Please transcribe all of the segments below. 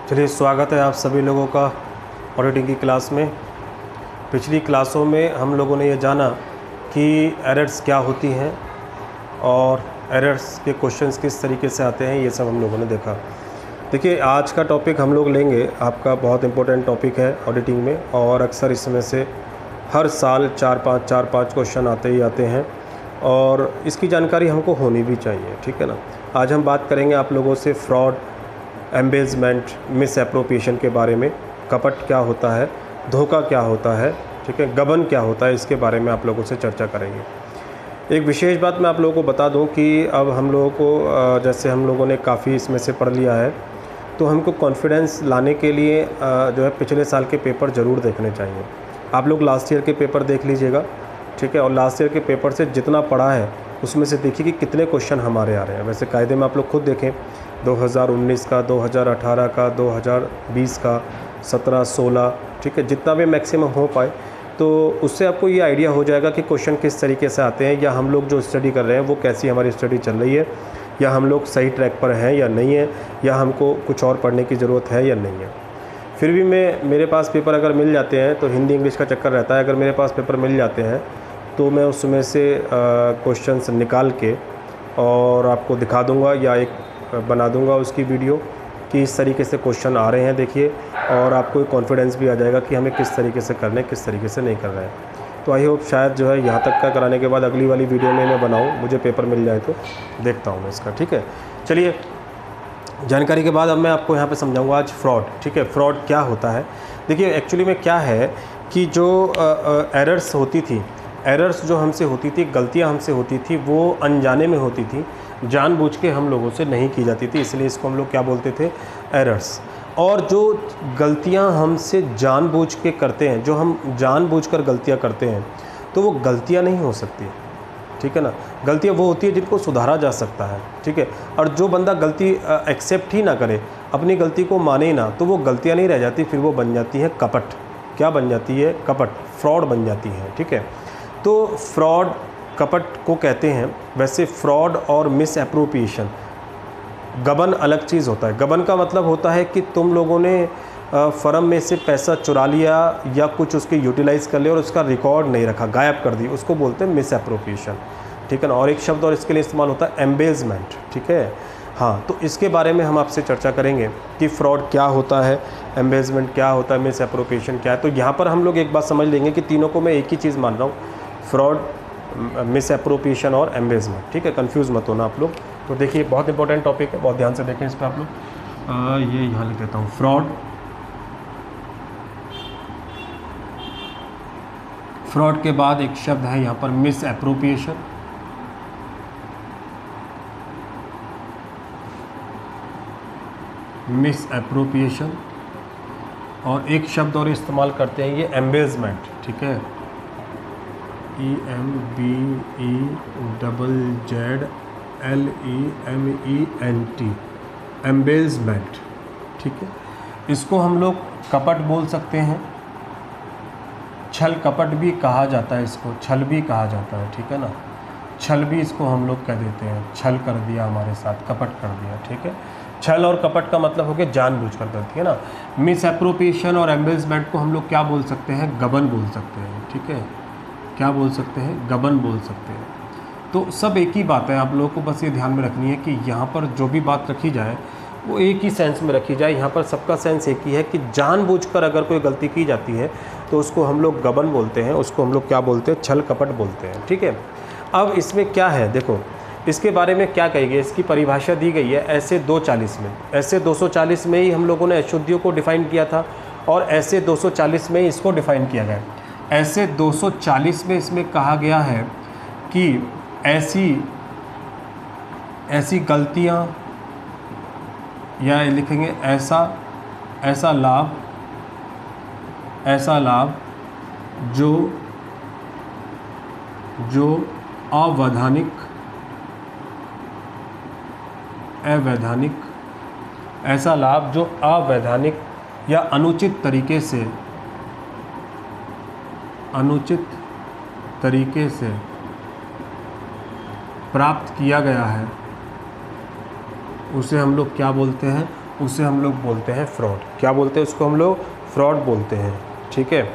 चलिए, स्वागत है आप सभी लोगों का ऑडिटिंग की क्लास में। पिछली क्लासों में हम लोगों ने ये जाना कि एरर्स क्या होती हैं और एरर्स के क्वेश्चंस किस तरीके से आते हैं, ये सब हम लोगों ने देखा। देखिए, आज का टॉपिक हम लोग लेंगे, आपका बहुत इम्पोर्टेंट टॉपिक है ऑडिटिंग में, और अक्सर इसमें से हर साल चार पाँच क्वेश्चन आते ही आते हैं और इसकी जानकारी हमको होनी भी चाहिए, ठीक है ना। आज हम बात करेंगे आप लोगों से फ्रॉड, एम्बेजमेंट, मिस एप्रोप्रिएशन के बारे में। कपट क्या होता है, धोखा क्या होता है, ठीक है, गबन क्या होता है, इसके बारे में आप लोगों से चर्चा करेंगे। एक विशेष बात मैं आप लोगों को बता दूं कि अब हम लोगों को जैसे हम लोगों ने काफ़ी इसमें से पढ़ लिया है, तो हमको कॉन्फिडेंस लाने के लिए जो है पिछले साल के पेपर ज़रूर देखने चाहिए। आप लोग लास्ट ईयर के पेपर देख लीजिएगा, ठीक है, और लास्ट ईयर के पेपर से जितना पढ़ा है उसमें से देखिए कि कितने क्वेश्चन हमारे आ रहे हैं। वैसे कायदे में आप लोग खुद देखें, 2019 का, 2018 का, 2020 का, 17, 16, ठीक है, जितना भी मैक्सिमम हो पाए, तो उससे आपको ये आइडिया हो जाएगा कि क्वेश्चन किस तरीके से आते हैं, या हम लोग जो स्टडी कर रहे हैं वो कैसी हमारी स्टडी चल रही है, या हम लोग सही ट्रैक पर हैं या नहीं है, या हमको कुछ और पढ़ने की ज़रूरत है या नहीं है। फिर भी मेरे पास पेपर अगर मिल जाते हैं तो हिंदी इंग्लिश का चक्कर रहता है। अगर मेरे पास पेपर मिल जाते हैं तो मैं उसमें से क्वेश्चंस निकाल के और आपको दिखा दूंगा, या एक बना दूंगा उसकी वीडियो कि इस तरीके से क्वेश्चन आ रहे हैं, देखिए, और आपको एक कॉन्फिडेंस भी आ जाएगा कि हमें किस तरीके से करना है, किस तरीके से नहीं कर रहे हैं। तो आई होप शायद जो है यहाँ तक का कराने के बाद अगली वाली वीडियो में मैं बनाऊँ, मुझे पेपर मिल जाए तो देखता हूँ मैं इसका, ठीक है। चलिए, जानकारी के बाद अब मैं आपको यहाँ पे समझाऊंगा आज फ्रॉड, ठीक है। फ्रॉड क्या होता है, देखिए एक्चुअली में क्या है कि जो एरर्स होती थी, एरर्स जो हमसे होती थी, गलतियाँ हमसे होती थी, वो अनजाने में होती थी, जानबूझ के हम लोगों से नहीं की जाती थी, इसलिए इसको हम लोग क्या बोलते थे, एरर्स। और जो गलतियाँ हमसे जानबूझ के करते हैं, जो हम जानबूझकर गलतियाँ करते हैं, तो वो गलतियाँ नहीं हो सकती, ठीक है ना। गलतियाँ वो होती है जिनको सुधारा जा सकता है, ठीक है। और जो बंदा गलती एक्सेप्ट ही ना करे, अपनी गलती को माने ही ना, तो वो गलतियाँ नहीं रह जाती, फिर वो बन जाती है कपट। क्या बन जाती है? कपट, फ्रॉड बन जाती है, ठीक है। तो फ्रॉड कपट को कहते हैं। वैसे फ्रॉड और मिस एप्रोप्रिएशन, गबन अलग चीज़ होता है। गबन का मतलब होता है कि तुम लोगों ने फर्म में से पैसा चुरा लिया या कुछ उसके यूटिलाइज़ कर लिया और उसका रिकॉर्ड नहीं रखा, गायब कर दी, उसको बोलते हैं मिस एप्रोप्रिएशन, ठीक है ना। और एक शब्द और इसके लिए इस्तेमाल होता है, एम्बेजमेंट, ठीक है। हाँ, तो इसके बारे में हम आपसे चर्चा करेंगे कि फ्रॉड क्या होता है, एम्बेजमेंट क्या होता है, मिस एप्रोप्रिएशन क्या है। तो यहाँ पर हम लोग एक बात समझ लेंगे कि तीनों को मैं एक ही चीज़ मान रहा हूँ, फ्रॉड, मिस एप्रोप्रिएशन और एम्बेजमेंट, ठीक है। कंफ्यूज मत होना आप लोग। तो देखिए, बहुत इंपॉर्टेंट टॉपिक है, बहुत ध्यान से देखें इस पर आप लोग। ये यहाँ लिख देता हूँ, फ्रॉड, फ्रॉड के बाद एक शब्द है यहाँ पर मिस एप्रोप्रिएशन, मिस एप्रोप्रिएशन, और एक शब्द और इस्तेमाल करते हैं, ये एम्बेजमेंट, ठीक है, EMBEZZLEMENT, एम्बेजमेंट, ठीक है। इसको हम लोग कपट बोल सकते हैं, छल कपट भी कहा जाता है, इसको छल भी कहा जाता है, ठीक है ना। छल भी इसको हम लोग कह देते हैं, छल कर दिया हमारे साथ, कपट कर दिया, ठीक है। छल और कपट का मतलब हो गया जानबूझकर गलती, है ना। मिस एप्रोप्रिएशन और एम्बेजमेंट को हम लोग क्या बोल सकते हैं, गबन बोल सकते हैं, ठीक है। क्या बोल सकते हैं, गबन बोल सकते हैं। तो सब एक ही बात है, आप लोगों को बस ये ध्यान में रखनी है कि यहाँ पर जो भी बात रखी जाए वो एक ही सेंस में रखी जाए। यहाँ पर सबका सेंस एक ही है कि जानबूझकर अगर कोई गलती की जाती है तो उसको हम लोग गबन बोलते हैं, उसको हम लोग क्या बोलते हैं, छल कपट बोलते हैं, ठीक है। अब इसमें क्या है, देखो इसके बारे में क्या कही गई, इसकी परिभाषा दी गई है ऐसे 240 में। ऐसे 240 में ही हम लोगों ने अशुद्धियों को डिफ़ाइन किया था, और ऐसे 240 में इसको डिफ़ाइन किया गया। ऐसे 240 में इसमें कहा गया है कि ऐसी गलतियां, या लिखेंगे ऐसा लाभ जो अवैधानिक, ऐसा लाभ जो अवैधानिक या अनुचित तरीके से प्राप्त किया गया है, उसे हम लोग क्या बोलते हैं, उसे हम लोग बोलते हैं फ्रॉड। क्या बोलते हैं उसको हम लोग? फ्रॉड बोलते हैं, ठीक है।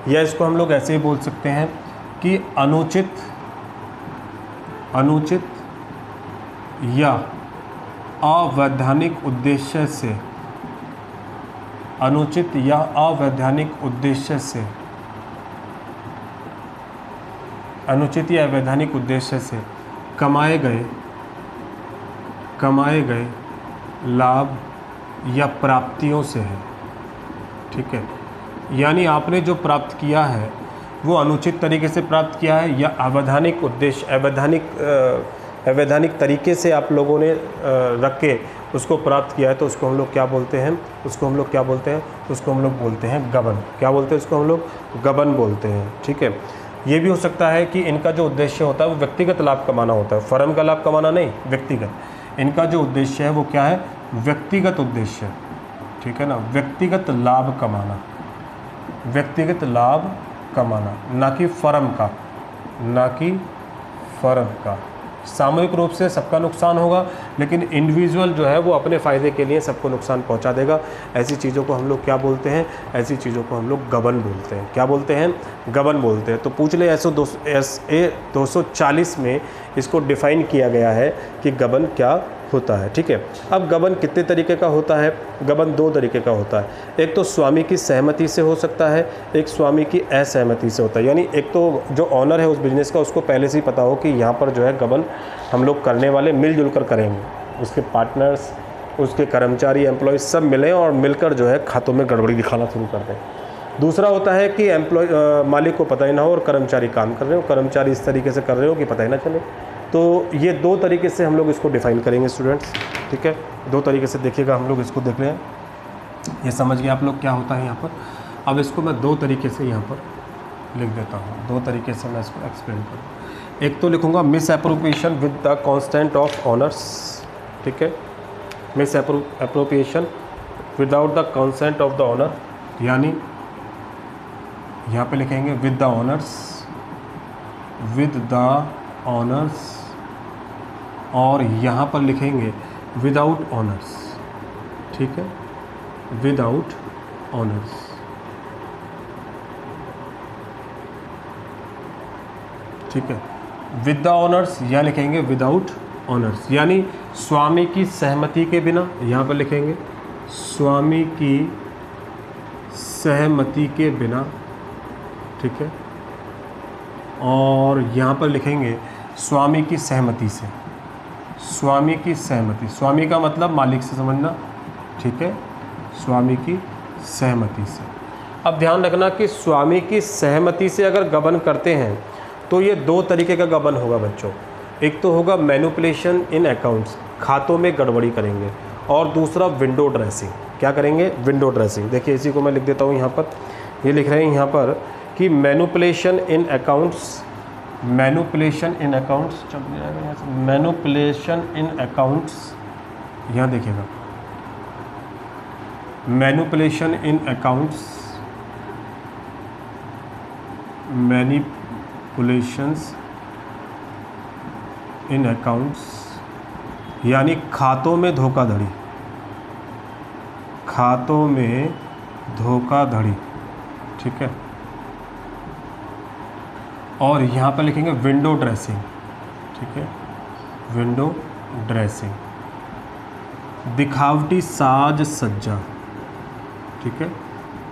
या इसको हम लोग ऐसे ही बोल सकते हैं कि अनुचित या अवैधानिक उद्देश्य से, अनुचित या अवैधानिक उद्देश्य से, अनुचित या अवैधानिक उद्देश्य से कमाए गए लाभ या प्राप्तियों से है, ठीक है। यानी आपने जो प्राप्त किया है वो अनुचित तरीके से प्राप्त किया है या अवैधानिक उद्देश्य, अवैधानिक तरीके से आप लोगों ने रख के उसको प्राप्त किया है, तो उसको हम लोग क्या बोलते हैं? उसको हम लोग क्या बोलते हैं? उसको हम लोग बोलते हैं गबन। क्या बोलते हैं उसको हम लोग? गबन बोलते हैं, ठीक है। ये भी हो सकता है कि इनका जो उद्देश्य होता है वो व्यक्तिगत लाभ कमाना होता है, फर्म का लाभ कमाना नहीं, व्यक्तिगत। इनका जो उद्देश्य है वो क्या है? व्यक्तिगत उद्देश्य, ठीक है ना, व्यक्तिगत लाभ कमाना, व्यक्तिगत लाभ कमाना, ना कि फर्म का, ना कि फर्म का। सामूहिक रूप से सबका नुकसान होगा, लेकिन इंडिविजुअल जो है वो अपने फ़ायदे के लिए सबको नुकसान पहुंचा देगा। ऐसी चीज़ों को हम लोग क्या बोलते हैं? ऐसी चीज़ों को हम लोग गबन बोलते हैं। क्या बोलते हैं? गबन बोलते हैं। तो पूछ ले SA 240 में इसको डिफ़ाइन किया गया है कि गबन क्या होता है, ठीक है। अब गबन कितने तरीके का होता है? गबन 2 तरीके का होता है। एक तो स्वामी की सहमति से हो सकता है, एक स्वामी की असहमति से होता है। यानी एक तो जो ऑनर है उस बिज़नेस का, उसको पहले से ही पता हो कि यहाँ पर जो है गबन हम लोग करने वाले मिलजुल कर करेंगे, उसके पार्टनर्स, उसके कर्मचारी, एम्प्लॉय सब मिलें और मिलकर जो है खातों में गड़बड़ी दिखाना शुरू कर दें। दूसरा होता है कि मालिक को पता ही ना हो और कर्मचारी काम कर रहे हो, कर्मचारी इस तरीके से कर रहे हो कि पता ही ना चले। तो ये 2 तरीके से हम लोग इसको डिफ़ाइन करेंगे स्टूडेंट्स, ठीक है। 2 तरीके से देखिएगा, हम लोग इसको देख रहे हैं, ये समझ गए आप लोग क्या होता है यहाँ पर। अब इसको मैं 2 तरीके से यहाँ पर लिख देता हूँ, 2 तरीके से मैं इसको एक्सप्लेन करूँ। एक तो लिखूँगा misappropriation with the consent of owners, ठीक है। Misappropriation without the consent of the owner, यानी यहाँ पे लिखेंगे with the owners, with the owners, और यहाँ पर लिखेंगे विदाउट ऑनर्स, ठीक है, विदाउट ऑनर्स, ठीक है। विद द ऑनर्स या लिखेंगे विदाउट ऑनर्स, यानी स्वामी की सहमति के बिना, यहाँ पर लिखेंगे स्वामी की सहमति के बिना, ठीक है। और यहाँ पर लिखेंगे स्वामी की सहमति से, स्वामी की सहमति, स्वामी का मतलब मालिक से समझना, ठीक है, स्वामी की सहमति से। अब ध्यान रखना कि स्वामी की सहमति से अगर गबन करते हैं तो ये 2 तरीके का गबन होगा बच्चों। एक तो होगा मैनिपुलेशन इन अकाउंट्स, खातों में गड़बड़ी करेंगे, और दूसरा विंडो ड्रेसिंग। क्या करेंगे? Window dressing. देखिए इसी को मैं लिख देता हूँ यहाँ पर, ये लिख रहे हैं यहाँ पर कि मैनिपुलेशन इन अकाउंट्स, मैनिपुलेशन इन अकाउंट्स, मैनिपुलेशन इन अकाउंट्स, यहाँ देखिएगा मैनिपुलेशन इन अकाउंट्स, मैनिपुलेशंस इन अकाउंट्स, यानी खातों में धोखाधड़ी, खातों में धोखाधड़ी, ठीक है। और यहाँ पर लिखेंगे विंडो ड्रेसिंग, ठीक है, विंडो ड्रेसिंग, दिखावटी साज सज्जा, ठीक है।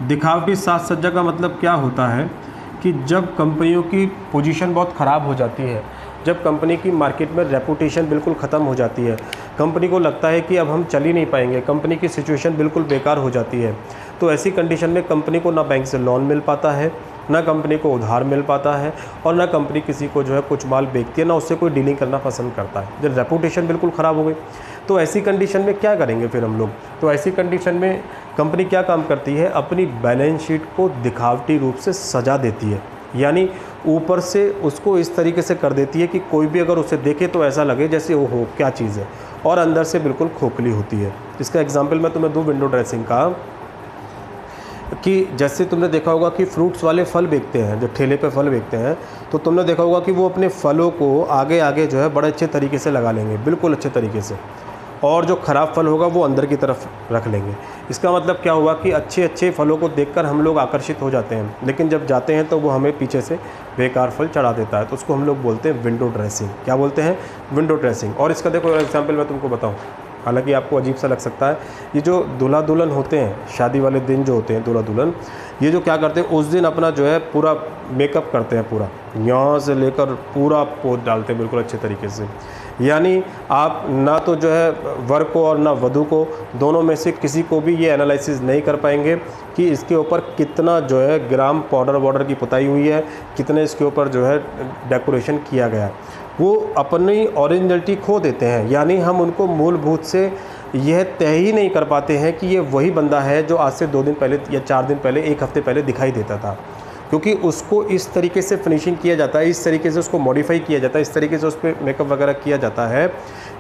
दिखावटी साज सज्जा का मतलब क्या होता है कि जब कंपनियों की पोजीशन बहुत ख़राब हो जाती है, जब कंपनी की मार्केट में रेपुटेशन बिल्कुल ख़त्म हो जाती है, कंपनी को लगता है कि अब हम चल ही नहीं पाएंगे, कंपनी की सिचुएशन बिल्कुल बेकार हो जाती है, तो ऐसी कंडीशन में कंपनी को ना बैंक से लोन मिल पाता है, ना कंपनी को उधार मिल पाता है, और ना कंपनी किसी को जो है कुछ माल बेचती है, ना उससे कोई डीलिंग करना पसंद करता है। जब रेपुटेशन बिल्कुल ख़राब हो गई तो ऐसी कंडीशन में क्या करेंगे फिर हम लोग? तो ऐसी कंडीशन में कंपनी क्या काम करती है? अपनी बैलेंस शीट को दिखावटी रूप से सजा देती है, यानी ऊपर से उसको इस तरीके से कर देती है कि कोई भी अगर उसे देखे तो ऐसा लगे जैसे ओहो क्या चीज़ है, और अंदर से बिल्कुल खोखली होती है। इसका एग्जाम्पल मैं तुम्हें दूँ विंडो ड्रेसिंग का, कि जैसे तुमने देखा होगा कि फ्रूट्स वाले फल बेचते हैं, जो ठेले पे फल बेचते हैं, तो तुमने देखा होगा कि वो अपने फलों को आगे आगे जो है बड़े अच्छे तरीके से लगा लेंगे, बिल्कुल अच्छे तरीके से, और जो ख़राब फल होगा वो अंदर की तरफ रख लेंगे। इसका मतलब क्या हुआ कि अच्छे अच्छे फलों को देखकर हम लोग आकर्षित हो जाते हैं, लेकिन जब जाते हैं तो वो हमें पीछे से बेकार फल चढ़ा देता है। तो उसको हम लोग बोलते हैं विंडो ड्रेसिंग। क्या बोलते हैं? Window dressing. और इसका देखो एग्जाम्पल मैं तुमको बताऊँ, हालांकि आपको अजीब सा लग सकता है। ये जो दूल्हा दुल्हन होते हैं, शादी वाले दिन जो होते हैं दूल्हा दुल्हन, ये जो क्या करते हैं उस दिन अपना जो है पूरा मेकअप करते हैं, पूरा यहाँ से लेकर पूरा पोत डालते हैं बिल्कुल अच्छे तरीके से। यानी आप ना तो जो है वर को और ना वधू को, दोनों में से किसी को भी ये एनालिसिस नहीं कर पाएंगे कि इसके ऊपर कितना जो है ग्राम पाउडर वाउडर की पुताई हुई है, कितने इसके ऊपर जो है डेकोरेशन किया गया है। वो अपनी ओरिजिनलिटी खो देते हैं। यानी हम उनको मूलभूत से यह तय ही नहीं कर पाते हैं कि ये वही बंदा है जो आज से 2 दिन पहले या 4 दिन पहले, 1 हफ्ते पहले दिखाई देता था, क्योंकि उसको इस तरीके से फिनिशिंग किया जाता है, इस तरीके से उसको मॉडिफाई किया जाता है, इस तरीके से उस पर मेकअप वगैरह किया जाता है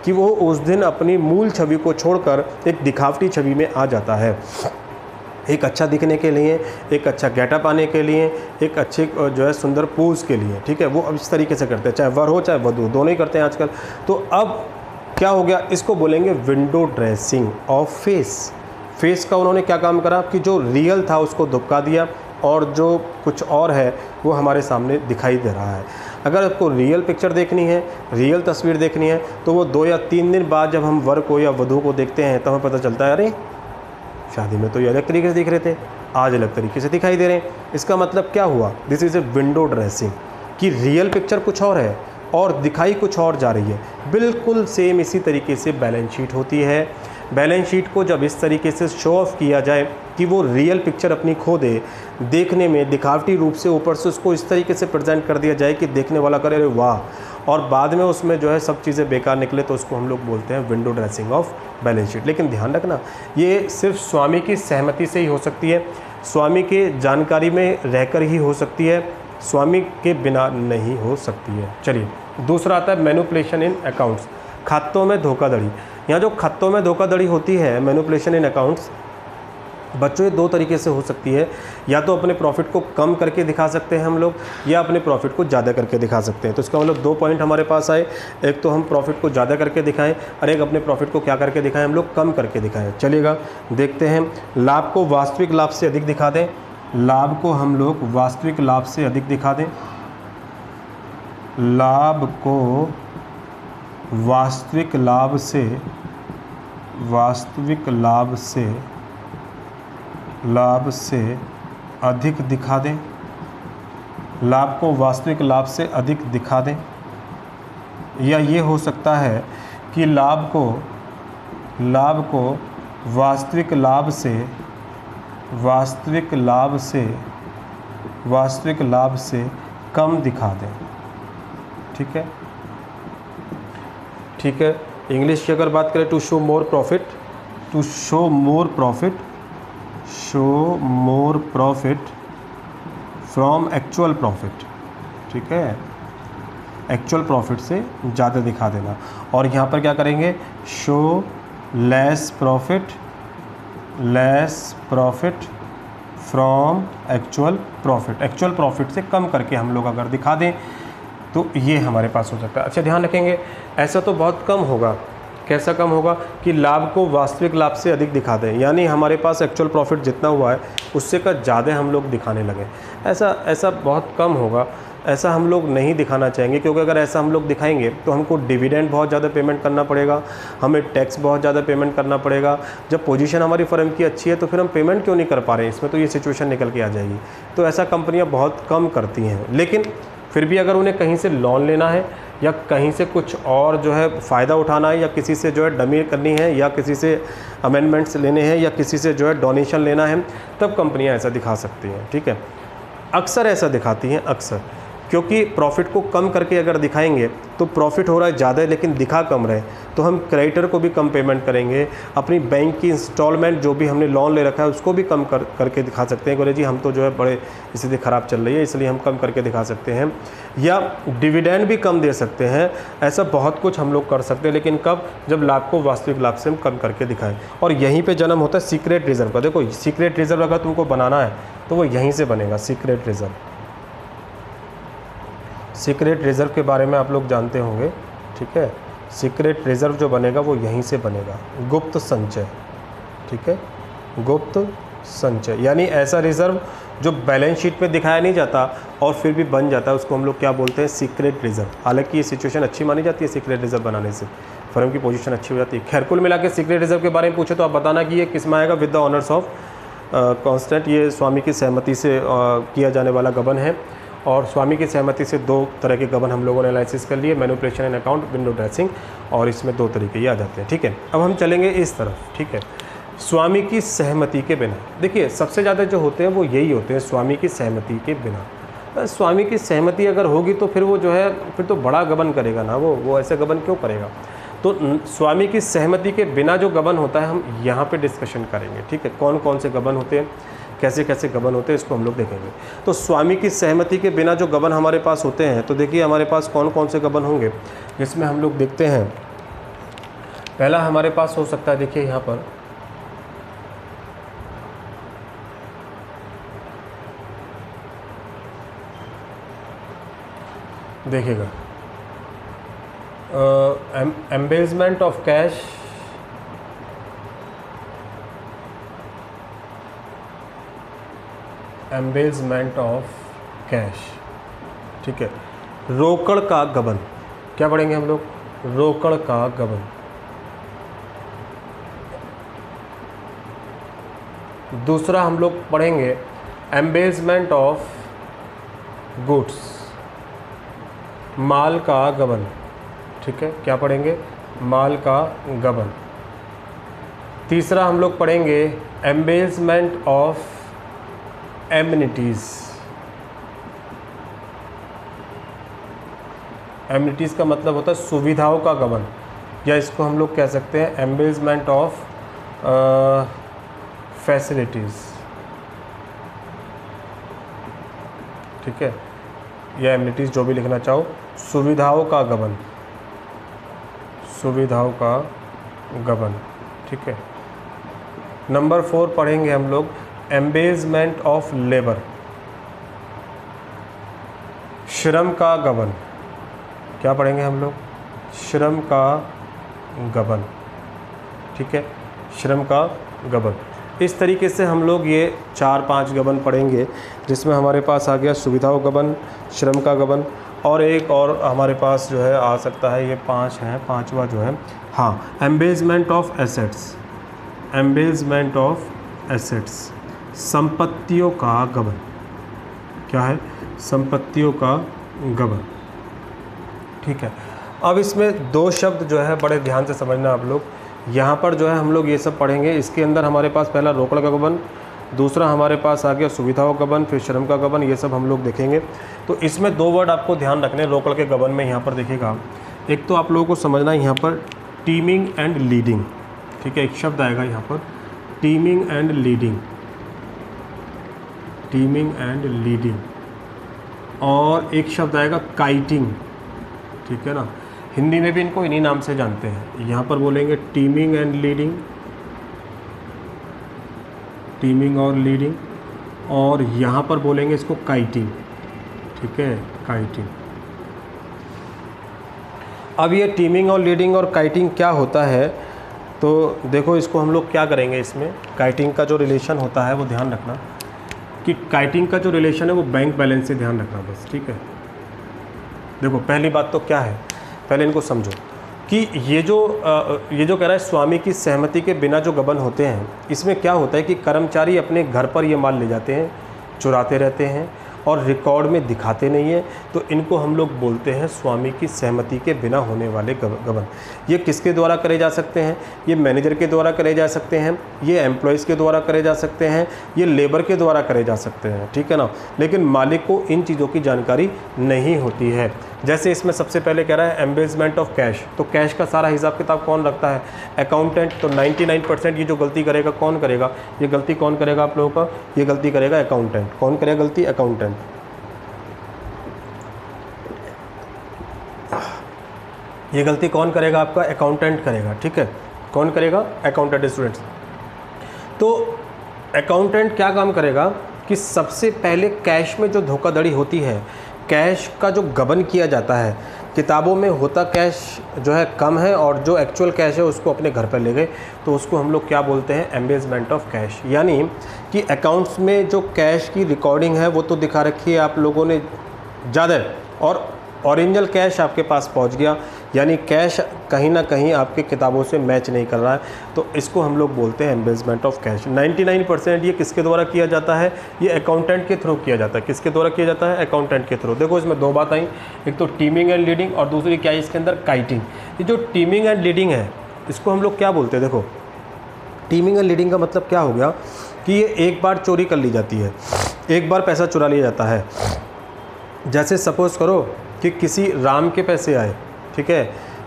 कि वो उस दिन अपनी मूल छवि को छोड़कर एक दिखावटी छवि में आ जाता है। एक अच्छा दिखने के लिए, एक अच्छा गेटअप आने के लिए, एक अच्छे जो है सुंदर पोज के लिए, ठीक है, वो अब इस तरीके से करते हैं, चाहे वर हो चाहे वधू, दोनों ही करते हैं आजकल। तो अब क्या हो गया, इसको बोलेंगे window dressing of face. Face का उन्होंने क्या काम करा कि जो रियल था उसको दुबका दिया और जो कुछ और है वो हमारे सामने दिखाई दे रहा है। अगर आपको रियल पिक्चर देखनी है, रियल तस्वीर देखनी है, तो वो 2 या 3 दिन बाद जब हम वर को या वधू को देखते हैं तो हमें पता चलता है अरे शादी में तो ये अलग तरीके से दिख रहे थे, आज अलग तरीके से दिखाई दे रहे हैं। इसका मतलब क्या हुआ? This is a window dressing, कि रियल पिक्चर कुछ और है और दिखाई कुछ और जा रही है। बिल्कुल सेम इसी तरीके से बैलेंस शीट होती है। बैलेंस शीट को जब इस तरीके से शो ऑफ किया जाए कि वो रियल पिक्चर अपनी खो दे, देखने में दिखावटी रूप से ऊपर से उसको इस तरीके से प्रेजेंट कर दिया जाए कि देखने वाला करे अरे वाह, और बाद में उसमें जो है सब चीज़ें बेकार निकले, तो उसको हम लोग बोलते हैं window dressing of balance sheet. लेकिन ध्यान रखना, ये सिर्फ स्वामी की सहमति से ही हो सकती है, स्वामी के जानकारी में रहकर ही हो सकती है, स्वामी के बिना नहीं हो सकती है। चलिए, दूसरा आता है मैनिपुलेशन इन अकाउंट्स, खातों में धोखाधड़ी। यहाँ जो खातों में धोखाधड़ी होती है, मैनिपुलेशन इन अकाउंट्स, बच्चों ये 2 तरीके से हो सकती है। या तो अपने प्रॉफिट को कम करके दिखा सकते हैं हम लोग, या अपने प्रॉफिट को ज़्यादा करके दिखा सकते हैं। तो इसका मतलब 2 पॉइंट हमारे पास आए, एक तो हम प्रॉफिट को ज़्यादा करके दिखाएं और एक अपने प्रॉफिट को क्या करके दिखाएं, हम लोग कम करके दिखाएं। चलिएगा देखते हैं। लाभ को वास्तविक लाभ से अधिक दिखा दें, लाभ को हम लोग वास्तविक लाभ से अधिक दिखा दें, लाभ को वास्तविक लाभ से अधिक दिखा दें, लाभ को वास्तविक लाभ से अधिक दिखा दें। या ये हो सकता है कि लाभ को वास्तविक लाभ से कम दिखा दें। ठीक है, ठीक है। इंग्लिश की अगर बात करें, to show more profit from actual profit. ठीक है, एक्चुअल प्रॉफिट से ज़्यादा दिखा देना। और यहाँ पर क्या करेंगे, show less profit from actual profit से कम करके हम लोग अगर दिखा दें तो ये हमारे पास हो सकता है। अच्छा, ध्यान रखेंगे, ऐसा तो बहुत कम होगा। कैसा कम होगा कि लाभ को वास्तविक लाभ से अधिक दिखा दें, यानी हमारे पास एक्चुअल प्रॉफिट जितना हुआ है उससे का ज़्यादा हम लोग दिखाने लगे। ऐसा बहुत कम होगा। ऐसा हम लोग नहीं दिखाना चाहेंगे, क्योंकि अगर ऐसा हम लोग दिखाएंगे तो हमको डिविडेंड बहुत ज़्यादा पेमेंट करना पड़ेगा, हमें टैक्स बहुत ज़्यादा पेमेंट करना पड़ेगा। जब पोजीशन हमारी फर्म की अच्छी है तो फिर हम पेमेंट क्यों नहीं कर पा रहे हैं, इसमें तो ये सिचुएशन निकल के आ जाएगी। तो ऐसा कंपनियाँ बहुत कम करती हैं। लेकिन फिर भी अगर उन्हें कहीं से लोन लेना है या कहीं से कुछ और जो है फ़ायदा उठाना है, या किसी से जो है डमी करनी है, या किसी से अमेंडमेंट्स लेने हैं, या किसी से जो है डोनेशन लेना है, तब कंपनियां ऐसा दिखा सकती हैं। ठीक है, अक्सर ऐसा दिखाती हैं, अक्सर, क्योंकि प्रॉफिट को कम करके अगर दिखाएंगे तो प्रॉफिट हो रहा है ज़्यादा लेकिन दिखा कम रहे, तो हम क्रेडिटर को भी कम पेमेंट करेंगे, अपनी बैंक की इंस्टॉलमेंट जो भी हमने लोन ले रखा है उसको भी कम करके दिखा सकते हैं। बोले जी हम तो जो है बड़े स्थिति ख़राब चल रही है इसलिए हम कम करके दिखा सकते हैं, या डिविडेंड भी कम दे सकते हैं। ऐसा बहुत कुछ हम लोग कर सकते हैं, लेकिन कब, जब लाभ को वास्तविक लाभ से हम कम करके दिखाएं। और यहीं पर जन्म होता है सीक्रेट रिजर्व का। देखो, सीक्रेट रिजर्व अगर तुमको बनाना है तो वो यहीं से बनेगा। सीक्रेट रिजर्व के बारे में आप लोग जानते होंगे। ठीक है, सीक्रेट रिजर्व जो बनेगा वो यहीं से बनेगा, गुप्त संचय। ठीक है, गुप्त संचय यानी ऐसा रिजर्व जो बैलेंस शीट पे दिखाया नहीं जाता और फिर भी बन जाता है, उसको हम लोग क्या बोलते हैं, सीक्रेट रिजर्व। हालांकि ये सिचुएशन अच्छी मानी जाती है सीक्रेट रिजर्व बनाने से, फर्म की पोजीशन अच्छी हो जाती है। खैर कुल मिला के सीक्रेट रिजर्व के बारे में पूछे तो आप बताना कि ये किस में आएगा, with the honours of constant. ये स्वामी की सहमति से किया जाने वाला गबन है, और स्वामी की सहमति से दो तरह के गबन हम लोगों ने एनालिसिस कर लिए, manipulation and account, window dressing, और इसमें दो तरीके ये आ जाते हैं। ठीक है, अब हम चलेंगे इस तरफ। ठीक है, स्वामी की सहमति के बिना, देखिए सबसे ज़्यादा जो होते हैं वो यही होते हैं, स्वामी की सहमति के बिना। स्वामी की सहमति अगर होगी तो फिर वो जो है फिर तो बड़ा गबन करेगा ना, वो ऐसे गबन क्यों करेगा। तो स्वामी की सहमति के बिना जो गबन होता है हम यहाँ पे डिस्कशन करेंगे। ठीक है, कौन कौन से गबन होते हैं, कैसे कैसे गबन होते हैं, इसको हम लोग देखेंगे। तो स्वामी की सहमति के बिना जो गबन हमारे पास होते हैं, तो देखिए हमारे पास कौन कौन से गबन होंगे, इसमें हम लोग देखते हैं। पहला हमारे पास हो सकता है, देखिए यहाँ पर देखिएगा, एम्बेजमेंट ऑफ कैश, एम्बेजमेंट ऑफ कैश। ठीक है, रोकड़ का गबन, क्या पढ़ेंगे हम लोग, रोकड़ का गबन। दूसरा हम लोग पढ़ेंगे एम्बेजमेंट ऑफ गुड्स, माल का गबन। ठीक है, क्या पढ़ेंगे, माल का गबन। तीसरा हम लोग पढ़ेंगे एम्बेजमेंट ऑफ एमिनिटीज़, एमिनिटीज़ का मतलब होता है सुविधाओं का गबन, या इसको हम लोग कह सकते हैं एम्बेजमेंट ऑफ फैसिलिटीज़। ठीक है, या एमिनिटीज़ जो भी लिखना चाहो, सुविधाओं का गबन, सुविधाओं का गबन। ठीक है, नंबर 4 पढ़ेंगे हम लोग एम्बेजमेंट ऑफ लेबर, श्रम का गबन। क्या पढ़ेंगे हम लोग, श्रम का गबन। ठीक है, श्रम का गबन। इस तरीके से हम लोग ये 4-5 गबन पढ़ेंगे, जिसमें हमारे पास आ गया सुविधाओं गबन, श्रम का गबन, और एक और हमारे पास जो है आ सकता है, ये 5 हैं, 5वां जो है, हाँ, एम्बेजमेंट of assets, embezzlement of assets, संपत्तियों का गबन। क्या है, संपत्तियों का गबन। ठीक है, अब इसमें 2 शब्द जो है बड़े ध्यान से समझना आप लोग। यहाँ पर जो है हम लोग ये सब पढ़ेंगे, इसके अंदर हमारे पास पहला रोकड़ का गबन, दूसरा हमारे पास आ गया सुविधाओं का गबन, फिर श्रम का गबन, ये सब हम लोग देखेंगे। तो इसमें 2 वर्ड आपको ध्यान रखने रोकड़ के गबन में। यहाँ पर देखिएगा, एक तो आप लोगों को समझना है यहाँ पर टीमिंग एंड लीडिंग। ठीक है, एक शब्द आएगा यहाँ पर teeming and leading, teeming and leading, और एक शब्द आएगा काइटिंग। ठीक है ना, हिंदी में भी इनको इन्हीं नाम से जानते हैं। यहाँ पर बोलेंगे टीमिंग एंड लीडिंग, टीमिंग और लीडिंग, और यहाँ पर बोलेंगे इसको काइटिंग। ठीक है, काइटिंग। अब ये टीमिंग और लीडिंग और काइटिंग क्या होता है, तो देखो इसको हम लोग क्या करेंगे, इसमें काइटिंग का जो रिलेशन होता है वो ध्यान रखना कि काइटिंग का जो रिलेशन है वो बैंक बैलेंस से ध्यान रखना बस। ठीक है, देखो पहली बात तो क्या है, पहले इनको समझो कि ये जो कह रहा है स्वामी की सहमति के बिना जो गबन होते हैं, इसमें क्या होता है कि कर्मचारी अपने घर पर ये माल ले जाते हैं, चुराते रहते हैं और रिकॉर्ड में दिखाते नहीं हैं, तो इनको हम लोग बोलते हैं स्वामी की सहमति के बिना होने वाले गबन। ये किसके द्वारा करे जा सकते हैं, ये मैनेजर के द्वारा करे जा सकते हैं, ये एम्प्लॉयज़ के द्वारा करे जा सकते हैं, ये लेबर के द्वारा करे जा सकते हैं। ठीक है ना, लेकिन मालिक को इन चीज़ों की जानकारी नहीं होती है। जैसे इसमें सबसे पहले कह रहा है एम्बेजमेंट ऑफ कैश, तो कैश का सारा हिसाब किताब कौन रखता है, अकाउंटेंट। तो 99% ये जो गलती करेगा कौन करेगा, ये गलती कौन करेगा आप लोगों का, ये गलती करेगा अकाउंटेंट। कौन करेगा गलती, अकाउंटेंट। ये गलती कौन करेगा आपका, अकाउंटेंट करेगा। ठीक है, कौन करेगा, अकाउंटेंट। स्टूडेंट्स, तो अकाउंटेंट क्या काम करेगा कि सबसे पहले कैश में जो धोखाधड़ी होती है, कैश का जो गबन किया जाता है, किताबों में होता कैश जो है कम है और जो एक्चुअल कैश है उसको अपने घर पर ले गए, तो उसको हम लोग क्या बोलते हैं, एम्बेसमेंट ऑफ कैश। यानी कि अकाउंट्स में जो कैश की रिकॉर्डिंग है वो तो दिखा रखी है आप लोगों ने ज़्यादा, और ओरिजिनल कैश आपके पास पहुंच गया, यानी कैश कहीं ना कहीं आपके किताबों से मैच नहीं कर रहा है, तो इसको हम लोग बोलते हैं एम्बेसमेंट ऑफ कैश। 99% ये किसके द्वारा किया जाता है, ये अकाउंटेंट के थ्रू किया जाता है। किसके द्वारा किया जाता है, अकाउंटेंट के थ्रू। देखो इसमें दो बात आई, एक तो टीमिंग एंड लीडिंग और दूसरी क्या है इसके अंदर, काइटिंग। ये जो टीमिंग एंड लीडिंग है इसको हम लोग क्या बोलते हैं, देखो टीमिंग एंड लीडिंग का मतलब क्या हो गया कि ये एक बार चोरी कर ली जाती है, एक बार पैसा चुरा लिया जाता है। जैसे सपोज़ करो कि किसी राम के पैसे आए, ठीक है,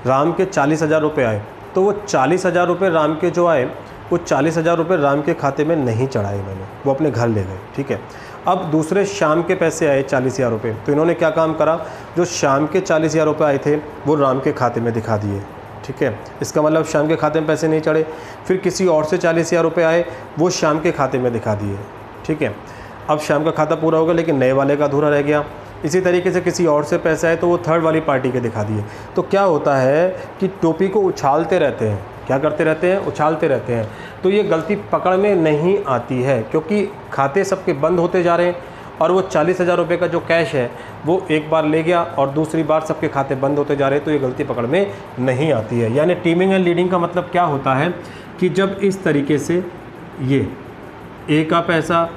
राम के 40,000 रुपये आए, तो वो 40,000 रुपये राम के जो आए वो 40,000 रुपये राम के खाते में नहीं चढ़ाए इन्होंने, वो अपने घर ले गए, ठीक है। अब दूसरे श्याम के पैसे आए 40,000 रुपये, तो इन्होंने क्या काम करा, जो श्याम के 40,000 रुपये आए थे वो राम के खाते में दिखा दिए, ठीक है। इसका मतलब श्याम के खाते में पैसे नहीं चढ़े। फिर किसी और से 40,000 रुपये आए, वो श्याम के खाते में दिखा दिए, ठीक है। अब श्याम का खाता पूरा हो गया लेकिन नए वाले का अधूरा रह गया। इसी तरीके से किसी और से पैसे आए तो वो थर्ड वाली पार्टी के दिखा दिए। तो क्या होता है कि टोपी को उछालते रहते हैं, क्या करते रहते हैं, उछालते रहते हैं। तो ये गलती पकड़ में नहीं आती है क्योंकि खाते सबके बंद होते जा रहे हैं और वो 40,000 रुपये का जो कैश है वो एक बार ले गया और दूसरी बार सबके खाते बंद होते जा रहे हैं, तो ये गलती पकड़ में नहीं आती है। यानी टीमिंग एंड लीडिंग का मतलब क्या होता है कि जब इस तरीके से ये ए का पैसा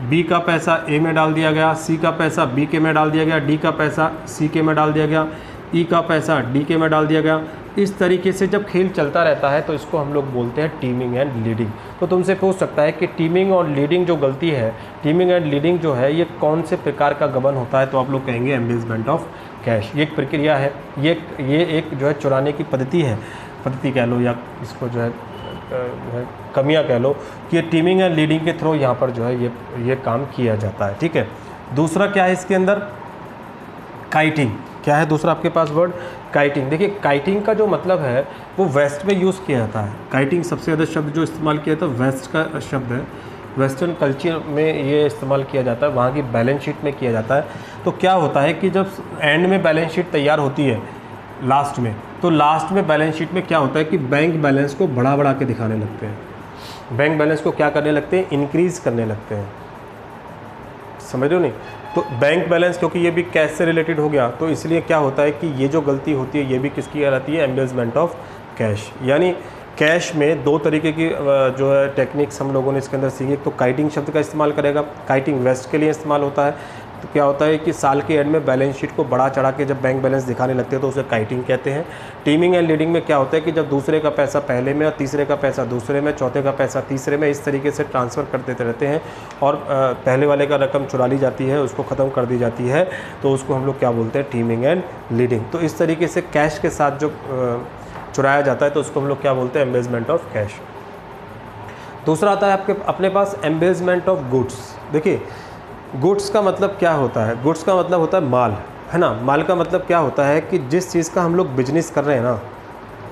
बी का पैसा ए में डाल दिया गया, सी का पैसा बी के में डाल दिया गया, डी का पैसा सी के में डाल दिया गया, ई का पैसा डी के में डाल दिया गया, इस तरीके से जब खेल चलता रहता है तो इसको हम लोग बोलते हैं टीमिंग एंड लीडिंग। तो तुमसे पूछ सकता है कि टीमिंग और लीडिंग जो गलती है, टीमिंग एंड लीडिंग जो है ये कौन से प्रकार का गबन होता है, तो आप लोग कहेंगे एम्बेसमेंट ऑफ कैश। ये एक प्रक्रिया है, ये एक जो है चुराने की पद्धति कह लो या इसको जो है कमियां कह लो कि ये टीमिंग एंड लीडिंग के थ्रू यहाँ पर जो है ये काम किया जाता है, ठीक है। दूसरा क्या है इसके अंदर, काइटिंग। क्या है दूसरा आपके पास वर्ड, काइटिंग। देखिए काइटिंग का जो मतलब है वो वेस्ट में यूज़ किया जाता है। काइटिंग सबसे ज़्यादा शब्द जो इस्तेमाल किया जाता है वेस्ट का शब्द है, वेस्टर्न कल्चर में ये इस्तेमाल किया जाता है, वहाँ की बैलेंस शीट में किया जाता है। तो क्या होता है कि जब एंड में बैलेंस शीट तैयार होती है लास्ट में, तो लास्ट में बैलेंस शीट में क्या होता है कि बैंक बैलेंस को बढ़ा के दिखाने लगते हैं। बैंक बैलेंस को क्या करने लगते हैं, इंक्रीज़ करने लगते हैं, समझ रहे हो नहीं। तो बैंक बैलेंस क्योंकि ये भी कैश से रिलेटेड हो गया, तो इसलिए क्या होता है कि ये जो गलती होती है ये भी किसकी कहलाती है, एम्बेसमेंट ऑफ कैश। यानी कैश में दो तरीके की जो है टेक्निक्स हम लोगों ने इसके अंदर सीखी। एक तो काइटिंग शब्द का इस्तेमाल करेगा, काइटिंग वेस्ट के लिए इस्तेमाल होता है। तो क्या होता है कि साल के एंड में बैलेंस शीट को बढ़ा चढ़ा के जब बैंक बैलेंस दिखाने लगते हैं तो उसे काइटिंग कहते हैं। टीमिंग एंड लीडिंग में क्या होता है कि जब दूसरे का पैसा पहले में और तीसरे का पैसा दूसरे में, चौथे का पैसा तीसरे में, इस तरीके से ट्रांसफ़र कर देते रहते हैं और पहले वाले का रकम चुरा ली जाती है, उसको ख़त्म कर दी जाती है, तो उसको हम लोग क्या बोलते हैं, टीमिंग एंड लीडिंग। तो इस तरीके से कैश के साथ जो चुराया जाता है तो उसको हम लोग क्या बोलते हैं, एम्बेसमेंट ऑफ कैश। दूसरा आता है आपके अपने पास एम्बेसमेंट ऑफ गुड्स। देखिए गुड्स का मतलब क्या होता है, गुड्स का मतलब होता है माल, है ना। माल का मतलब क्या होता है कि जिस चीज़ का हम लोग बिजनेस कर रहे हैं ना,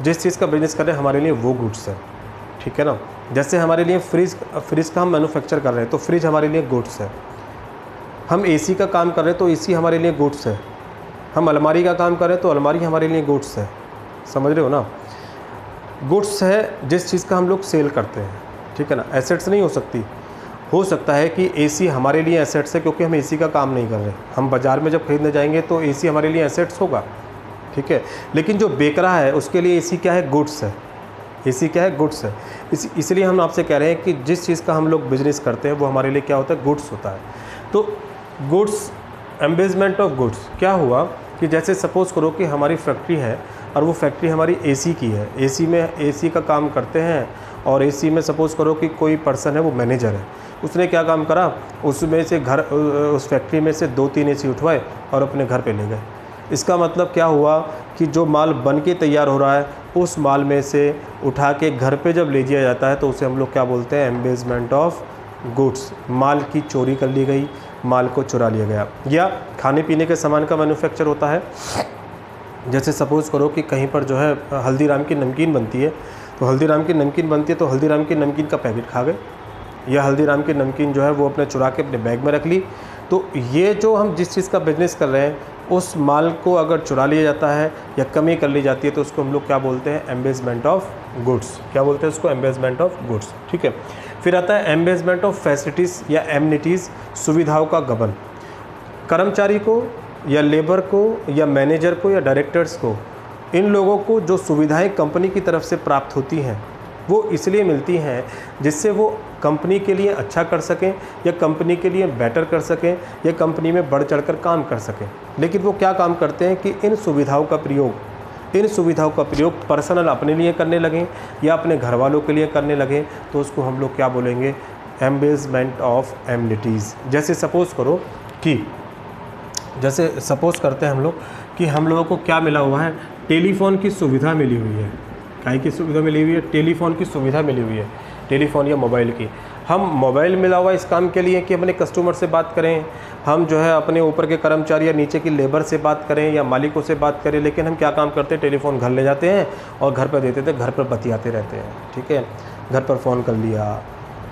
जिस चीज़ का बिजनेस कर रहे हैं हमारे लिए वो गुड्स है, ठीक है ना। जैसे हमारे लिए फ्रिज का हम मैन्युफैक्चर कर रहे हैं तो फ्रिज हमारे लिए गुड्स है। हम एसी का काम कर रहे हैं तो एसी हमारे लिए गुड्स है। हम अलमारी का काम कर रहे हैं तो अलमारी हमारे लिए गुड्स है, समझ रहे हो ना। गुड्स है जिस चीज़ का हम लोग सेल करते हैं, ठीक है ना। एसेट्स नहीं हो सकता है कि एसी हमारे लिए एसेट्स है क्योंकि हम एसी का काम नहीं कर रहे। हम बाज़ार में जब खरीदने जाएंगे तो एसी हमारे लिए एसेट्स होगा, ठीक है। लेकिन जो बेच रहा है उसके लिए एसी क्या है, गुड्स है। एसी क्या है, गुड्स है। इसलिए हम आपसे कह रहे हैं कि जिस चीज़ का हम लोग बिजनेस करते हैं वो हमारे लिए क्या होता है, गुड्स होता है। तो गुड्स, एम्बेसमेंट ऑफ गुड्स क्या हुआ कि जैसे सपोज़ करो कि हमारी फैक्ट्री है और वो फैक्ट्री हमारी एसी की है, एसी में एसी का काम करते हैं और एसी में सपोज़ करो कि कोई पर्सन है वो मैनेजर है, उसने क्या काम करा, उसमें से उस फैक्ट्री में से 2-3 एसी उठवाए और अपने घर पे ले गए। इसका मतलब क्या हुआ कि जो माल बन के तैयार हो रहा है उस माल में से उठा के घर पे जब ले जाया जाता है तो उसे हम लोग क्या बोलते हैं, एम्बेसमेंट ऑफ गुड्स। माल की चोरी कर ली गई, माल को चुरा लिया गया। या खाने पीने के सामान का मैन्युफैक्चर होता है, जैसे सपोज़ करो कि कहीं पर जो है हल्दीराम की नमकीन बनती है, तो हल्दीराम की नमकीन बनती है तो हल्दीराम की नमकीन का पैकेट खा गए, या हल्दीराम की नमकीन जो है वो अपने चुरा के अपने बैग में रख ली। तो ये जो हम जिस चीज़ का बिजनेस कर रहे हैं उस माल को अगर चुरा लिया जाता है या कमी कर ली जाती है तो उसको हम लोग क्या बोलते हैं, एम्बेजमेंट ऑफ गुड्स। क्या बोलते हैं उसको, एम्बेजमेंट ऑफ गुड्स। ठीक है, फिर आता है एम्बेजमेंट ऑफ फैसिलिटीज़ या एमनिटीज़, सुविधाओं का गबन। कर्मचारी को या लेबर को या मैनेजर को या डायरेक्टर्स को, इन लोगों को जो सुविधाएं कंपनी की तरफ से प्राप्त होती हैं वो इसलिए मिलती हैं जिससे वो कंपनी के लिए अच्छा कर सकें या कंपनी के लिए बेटर कर सकें या कंपनी में बढ़ चढ़कर काम कर सकें। लेकिन वो क्या काम करते हैं कि इन सुविधाओं का प्रयोग पर्सनल अपने लिए करने लगें या अपने घर वालों के लिए करने लगें तो उसको हम लोग क्या बोलेंगे, एम्बेजमेंट ऑफ एमनिटीज़। जैसे सपोज़ करते हैं हम लोग कि हम लोगों को क्या मिला हुआ है, टेलीफ़ोन की सुविधा मिली हुई है। काय की सुविधा मिली हुई है, टेलीफ़ोन की सुविधा मिली हुई है, टेलीफ़ोन या मोबाइल की। हम मोबाइल मिला हुआ इस काम के लिए कि अपने कस्टमर से बात करें, हम जो है अपने ऊपर के कर्मचारी या नीचे की लेबर से बात करें या मालिकों से बात करें। लेकिन हम क्या काम करते हैं, टेलीफ़ोन घर ले जाते हैं और घर पर देते थे, घर पर बतियाते रहते हैं। ठीक है, घर पर फ़ोन कर लिया,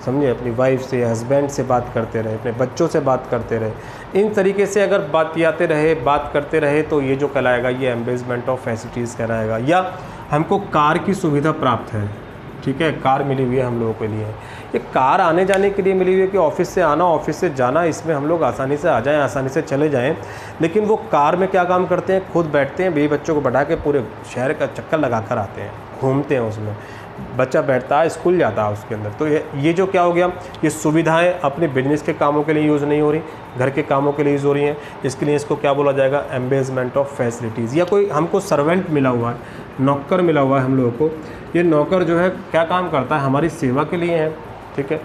समझे, अपनी वाइफ से, हस्बैंड से बात करते रहे, अपने बच्चों से बात करते रहे। इन तरीके से अगर बात करते रहे तो ये जो कहलाएगा, ये एम्बेजमेंट ऑफ फैसिलिटीज़ कहलाएगा। या हमको कार की सुविधा प्राप्त है, ठीक है, कार मिली हुई है हम लोगों के लिए। ये कार आने जाने के लिए मिली हुई है कि ऑफिस से आना, ऑफिस से जाना, इसमें हम लोग आसानी से आ जाएं, आसानी से चले जाएं। लेकिन वो कार में क्या काम करते हैं, खुद बैठते हैं, बीवी बच्चों को बैठा के पूरे शहर का चक्कर लगा कर आते हैं, घूमते हैं उसमें। बच्चा बैठता है, स्कूल जाता है उसके अंदर। तो ये जो क्या हो गया, ये सुविधाएं अपने बिजनेस के कामों के लिए यूज़ नहीं हो रही, घर के कामों के लिए यूज़ हो रही हैं। इसके लिए इसको क्या बोला जाएगा, एम्बेजमेंट ऑफ फैसिलिटीज़। या कोई हमको सर्वेंट मिला हुआ है, नौकर मिला हुआ है हम लोगों को। ये नौकर जो है क्या काम करता है, हमारी सेवा के लिए है। ठीक है,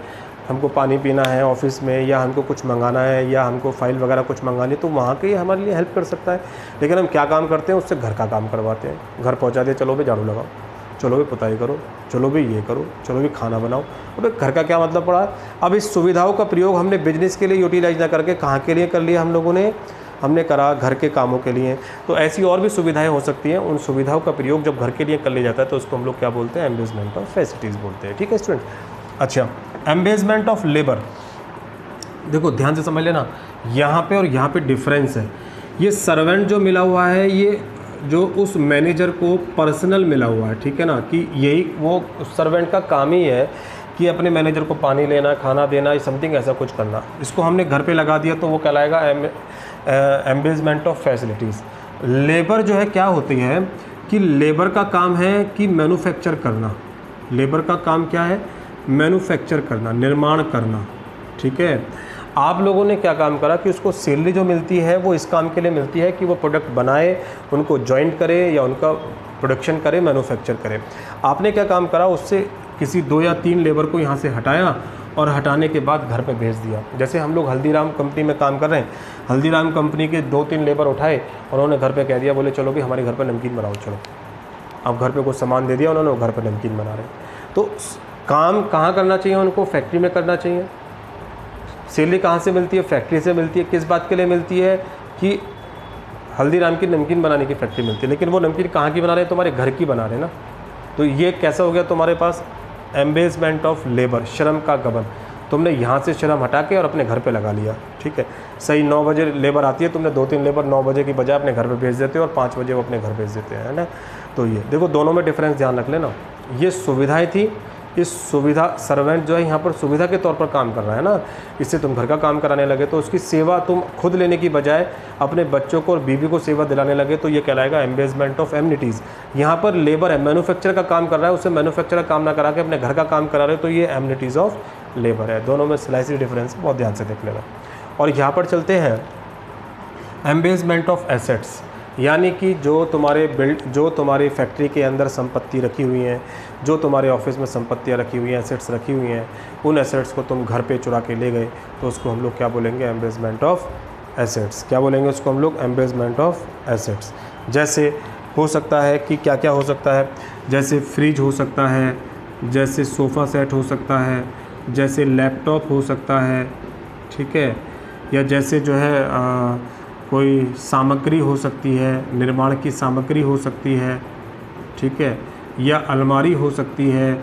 हमको पानी पीना है ऑफिस में, या हमको कुछ मंगाना है, या हमको फाइल वगैरह कुछ मंगानी, तो वहाँ के हमारे लिए हेल्प कर सकता है। लेकिन हम क्या काम करते हैं, उससे घर का काम करवाते हैं। घर पहुँचा दिया, चलो भी झाड़ू लगाओ, चलो भी पुताई करो, चलो भी ये करो, चलो भी खाना बनाओ। अबे घर का क्या मतलब पड़ा है। अब इस सुविधाओं का प्रयोग हमने बिजनेस के लिए यूटिलाइज ना करके कहाँ के लिए कर लिया हम लोगों ने, हमने करा घर के कामों के लिए। तो ऐसी और भी सुविधाएं हो सकती हैं। उन सुविधाओं का प्रयोग जब घर के लिए कर लिया जाता है तो उसको हम लोग क्या बोलते हैं, एम्बेजमेंट ऑफ फैसिलिटीज़ बोलते हैं। ठीक है स्टूडेंट। अच्छा, एम्बेजमेंट ऑफ लेबर, देखो ध्यान से समझ लेना, यहाँ पे और यहाँ पे डिफरेंस है। ये सर्वेंट जो मिला हुआ है, ये जो उस मैनेजर को पर्सनल मिला हुआ है, ठीक है ना, कि यही वो सर्वेंट का काम ही है कि अपने मैनेजर को पानी लेना, खाना देना, समथिंग ऐसा कुछ करना। इसको हमने घर पे लगा दिया तो वो कहलाएगा एम्बेजमेंट ऑफ फैसिलिटीज़। लेबर जो है क्या होती है कि लेबर का काम है कि मैन्युफैक्चर करना। लेबर का काम क्या है, मैन्युफैक्चर करना, निर्माण करना। ठीक है, आप लोगों ने क्या काम करा कि उसको सैलरी जो मिलती है वो इस काम के लिए मिलती है कि वो प्रोडक्ट बनाए, उनको जॉइंट करे या उनका प्रोडक्शन करे, मैन्युफैक्चर करे। आपने क्या काम करा, उससे किसी 2 या 3 लेबर को यहाँ से हटाया और हटाने के बाद घर पे भेज दिया। जैसे हम लोग हल्दीराम कंपनी में काम कर रहे हैं, हल्दीराम कंपनी के 2-3 लेबर उठाए और उन्होंने घर पे कह दिया, बोले चलो भी हमारे घर पर नमकीन बनाओ, चलो। अब घर पे कुछ सामान दे दिया उन्होंने, घर पर नमकीन बना रहे हैं। तो काम कहाँ करना चाहिए उनको, फैक्ट्री में करना चाहिए। सैलरी कहाँ से मिलती है, फैक्ट्री से मिलती है। किस बात के लिए मिलती है कि हल्दीराम की नमकीन बनाने की फैक्ट्री मिलती है। लेकिन वो नमकीन कहाँ की बना रहे हैं, तुम्हारे घर की बना रहे हैं ना। तो ये कैसा हो गया तुम्हारे पास, एम्बेजमेंट ऑफ लेबर, श्रम का गबन। तुमने यहाँ से श्रम हटा के और अपने घर पे लगा लिया। ठीक है, सही 9 बजे लेबर आती है, तुमने 2-3 लेबर 9 बजे की बजाय अपने घर पे भेज देते हो और 5 बजे वो अपने घर भेज देते हैं, है ना। तो ये देखो, दोनों में डिफरेंस ध्यान रख लेना। ये सुविधाएँ थी, इस सुविधा, सर्वेंट जो है यहाँ पर सुविधा के तौर पर काम कर रहा है ना, इससे तुम घर का काम कराने लगे तो उसकी सेवा तुम खुद लेने की बजाय अपने बच्चों को और बीवी को सेवा दिलाने लगे, तो ये कहलाएगा एम्बेजमेंट ऑफ एमनिटीज़। यहाँ पर लेबर है, मैन्युफैक्चर का काम कर रहा है, उससे मैन्युफैक्चर का काम ना करा के अपने घर का काम करा रहे हो, तो ये एमनिटीज़ ऑफ लेबर है। दोनों में स्लाइसी डिफरेंस, बहुत ध्यान से देख लेना। और यहाँ पर चलते हैं एम्बेजमेंट ऑफ एसेट्स, यानी कि जो तुम्हारी फैक्ट्री के अंदर संपत्ति रखी हुई हैं, जो तुम्हारे ऑफिस में संपत्तियाँ रखी हुई हैं, एसेट्स रखी हुई हैं, उन एसेट्स को तुम घर पे चुरा के ले गए तो उसको हम लोग क्या बोलेंगे, एम्बेजमेंट ऑफ एसेट्स। क्या बोलेंगे उसको हम लोग, एम्बेजमेंट ऑफ एसेट्स। जैसे हो सकता है कि क्या क्या हो सकता है, जैसे फ्रिज हो सकता है, जैसे सोफ़ा सेट हो सकता है, जैसे लैपटॉप हो सकता है, ठीक है, या जैसे जो है कोई सामग्री हो सकती है, निर्माण की सामग्री हो सकती है, ठीक है, या अलमारी हो सकती है।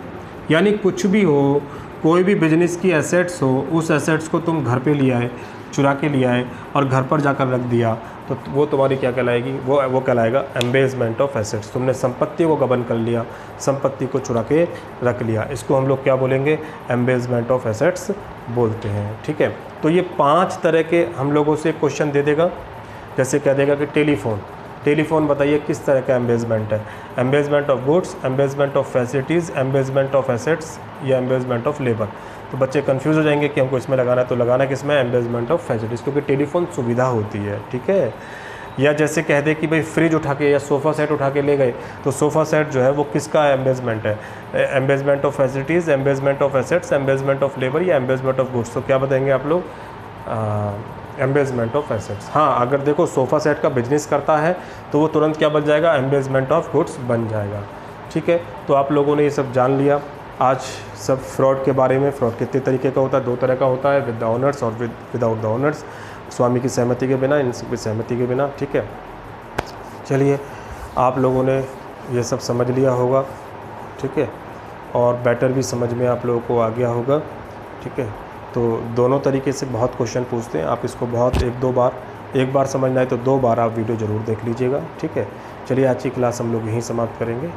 यानी कुछ भी हो, कोई भी बिजनेस की एसेट्स हो, उस एसेट्स को तुम घर पे ले आए, चुरा के ले आए और घर पर जाकर रख दिया, तो वो तुम्हारी क्या कहलाएगी, वो कहलाएगा एम्बेजमेंट ऑफ एसेट्स। तुमने संपत्ति को गबन कर लिया, संपत्ति को चुरा के रख लिया, इसको हम लोग क्या बोलेंगे, एम्बेजमेंट ऑफ एसेट्स बोलते हैं। ठीक है, तो ये 5 तरह के हम लोगों से क्वेश्चन दे देगा। जैसे कह देगा कि टेलीफोन बताइए किस तरह का एम्बेजमेंट है, embezzlement of goods, embezzlement of facilities, embezzlement of assets या एम्बेजमेंट ऑफ लेबर। तो बच्चे कंफ्यूज हो जाएंगे कि हमको इसमें लगाना है, तो लगाना किस में, एम्बेजमेंट ऑफ फैसिलिटीज़, क्योंकि टेलीफोन सुविधा होती है। ठीक है, या जैसे कह दे कि भाई फ्रिज उठा के या सोफ़ा सेट उठा के ले गए, तो सोफ़ा सेट जो है वो किसका एम्बेजमेंट है, embezzlement of facilities, embezzlement of assets, embezzlement of labour या एम्बेजमेंट ऑफ गुड्स। तो क्या बताएंगे आप लोग, एम्बेजमेंट ऑफ एसेट्स। हाँ, अगर देखो सोफ़ा सेट का बिजनेस करता है तो वो तुरंत क्या बन जाएगा, एम्बेजमेंट ऑफ गुड्स बन जाएगा। ठीक है, तो आप लोगों ने ये सब जान लिया आज सब फ्रॉड के बारे में। फ्रॉड कितने तरीके का होता है, 2 तरह का होता है, विद द ऑनर्स और विदाउट द ऑनर्स, स्वामी की सहमति के बिना, इन सबकी सहमति के बिना। ठीक है, चलिए आप लोगों ने ये सब समझ लिया होगा। ठीक है, और बेटर भी समझ में आप लोगों को आ गया होगा। ठीक है, तो दोनों तरीके से बहुत क्वेश्चन पूछते हैं, आप इसको बहुत 1-2 बार, एक बार समझना है तो 2 बार आप वीडियो ज़रूर देख लीजिएगा। ठीक है, चलिए आज की क्लास हम लोग यहीं समाप्त करेंगे।